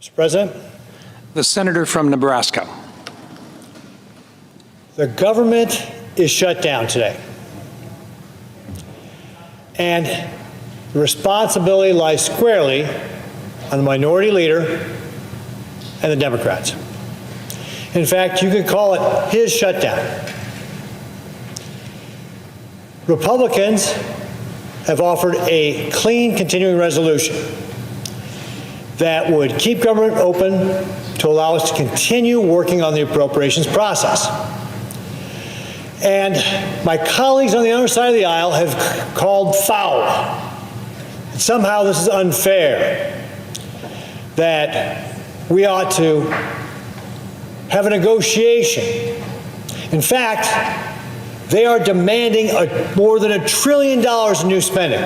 Mr. President. The senator from Nebraska. The government is shut down today. And the responsibility lies squarely on the minority leader and the Democrats. In fact, you could call it his shutdown. Republicans have offered a clean continuing resolution that would keep government open to allow us to continue working on the appropriations process. And my colleagues on the other side of the aisle have called foul. And somehow this is unfair, that we ought to have a negotiation. In fact, they are demanding more than $1 trillion in new spending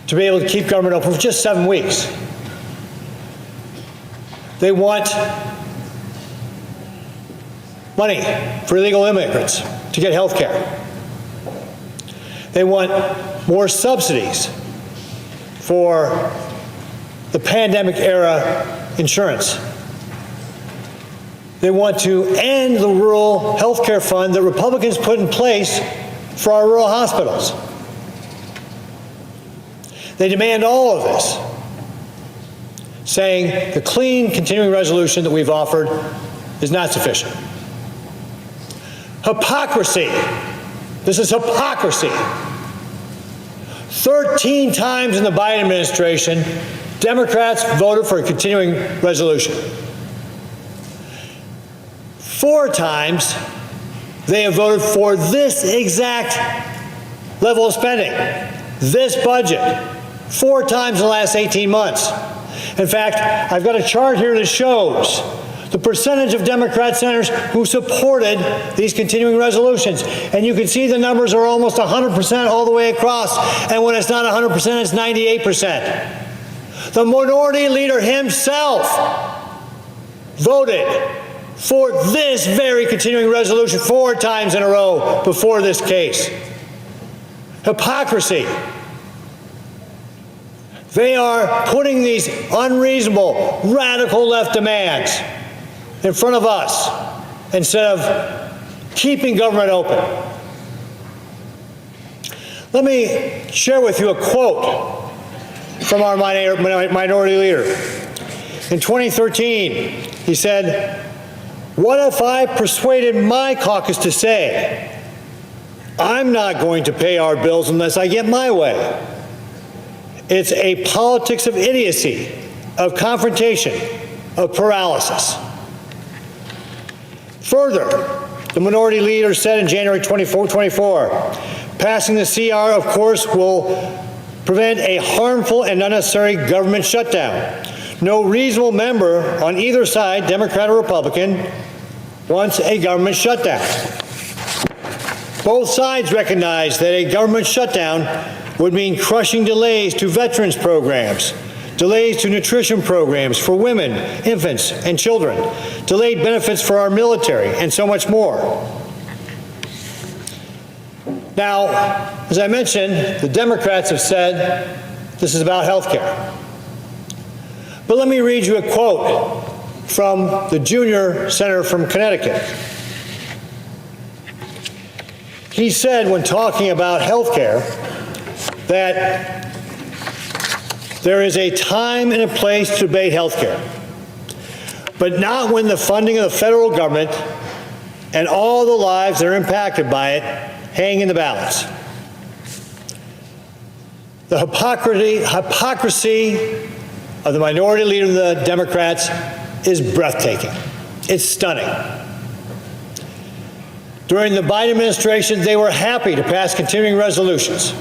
to be able to keep government open for just 7 weeks. They want money for illegal immigrants to get health care. They want more subsidies for the pandemic era insurance. They want to end the rural health care fund that Republicans put in place for our rural hospitals. They demand all of this, saying the clean continuing resolution that we've offered is not sufficient. Hypocrisy. This is hypocrisy. 13 times in the Biden administration, Democrats voted for a continuing resolution. 4 times they have voted for this exact level of spending, this budget, 4 times in the last 18 months. In fact, I've got a chart here that shows the percentage of Democrat senators who supported these continuing resolutions. And you can see the numbers are almost 100% all the way across. And when it's not 100%, it's 98%. The minority leader himself voted for this very continuing resolution 4 times in a row before this case. Hypocrisy. They are putting these unreasonable, radical left demands in front of us instead of keeping government open. Let me share with you a quote from our minority leader. In 2013, he said, "What if I persuaded my caucus to say, I'm not going to pay our bills unless I get my way? It's a politics of idiocy, of confrontation, of paralysis." Further, the minority leader said in January 2024, passing the CR, of course, will prevent a harmful and unnecessary government shutdown. No reasonable member on either side, Democrat or Republican, wants a government shutdown. Both sides recognize that a government shutdown would mean crushing delays to veterans programs, delays to nutrition programs for women, infants, and children, delayed benefits for our military, and so much more. Now, as I mentioned, the Democrats have said this is about health care. But let me read you a quote from the junior senator from Connecticut. He said, when talking about health care, that there is a time and a place to debate health care, but not when the funding of the federal government and all the lives that are impacted by it hang in the balance. The hypocrisy of the minority leader of the Democrats is breathtaking. It's stunning. During the Biden administration, they were happy to pass continuing resolutions.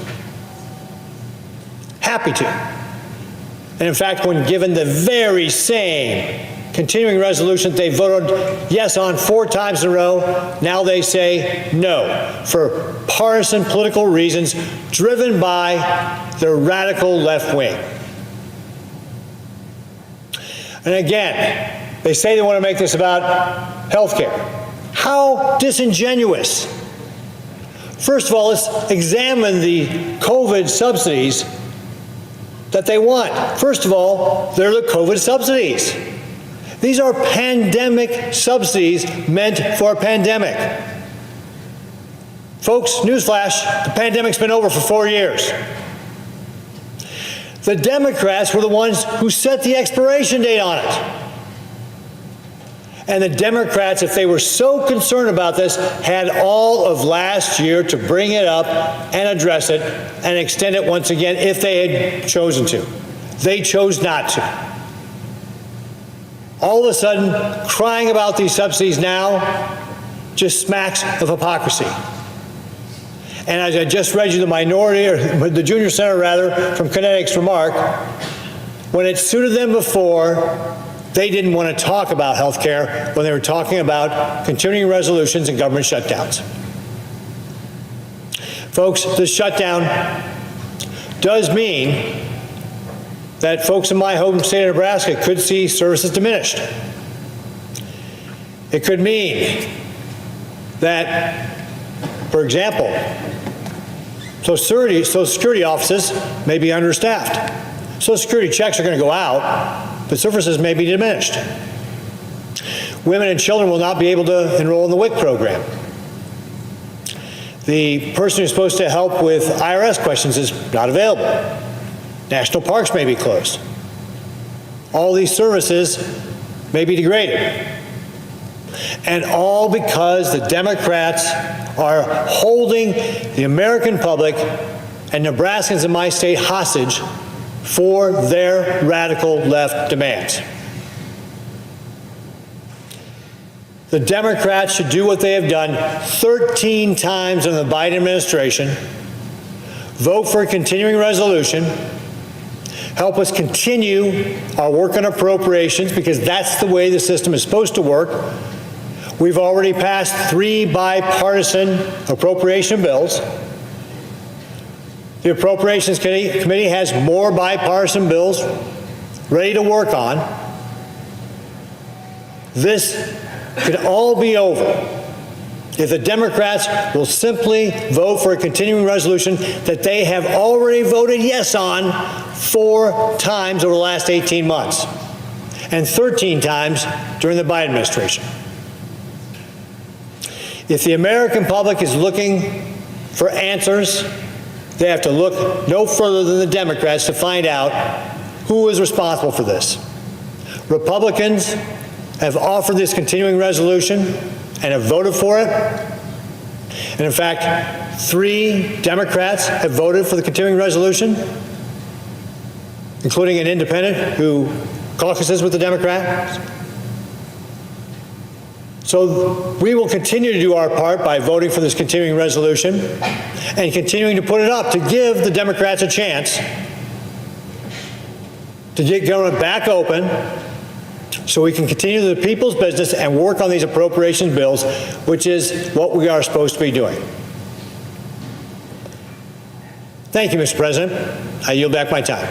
Happy to. And in fact, when given the very same continuing resolution they voted yes on 4 times in a row, now they say no for partisan political reasons driven by the radical left wing. And again, they say they want to make this about health care. How disingenuous. First of all, let's examine the COVID subsidies that they want. First of all, they're the COVID subsidies. These are pandemic subsidies meant for a pandemic. Folks, newsflash, the pandemic's been over for 4 years. The Democrats were the ones who set the expiration date on it. And the Democrats, if they were so concerned about this, had all of last year to bring it up and address it and extend it once again if they had chosen to. They chose not to. All of a sudden, crying about these subsidies now just smacks of hypocrisy. And as I just read you the minority, or the junior senator rather, from Connecticut's remark, when it suited them before, they didn't want to talk about health care when they were talking about continuing resolutions and government shutdowns. Folks, this shutdown does mean that folks in my home state of Nebraska could see services diminished. It could mean that, for example, Social Security offices may be understaffed. Social Security checks are going to go out, but services may be diminished. Women and children will not be able to enroll in the WIC program. The person who's supposed to help with IRS questions is not available. National parks may be closed. All these services may be degraded. And all because the Democrats are holding the American public and Nebraskans in my state hostage for their radical left demands. The Democrats should do what they have done 13 times in the Biden administration, vote for a continuing resolution, help us continue our work on appropriations because that's the way the system is supposed to work. We've already passed 3 bipartisan appropriation bills. The Appropriations Committee has more bipartisan bills ready to work on. This could all be over if the Democrats will simply vote for a continuing resolution that they have already voted yes on 4 times over the last 18 months and 13 times during the Biden administration. If the American public is looking for answers, they have to look no further than the Democrats to find out who is responsible for this. Republicans have offered this continuing resolution and have voted for it. And in fact, 3 Democrats have voted for the continuing resolution, including an independent who caucuses with the Democrats. So we will continue to do our part by voting for this continuing resolution and continuing to put it up to give the Democrats a chance to get government back open so we can continue the people's business and work on these appropriation bills, which is what we are supposed to be doing. Thank you, Mr. President. I yield back my time.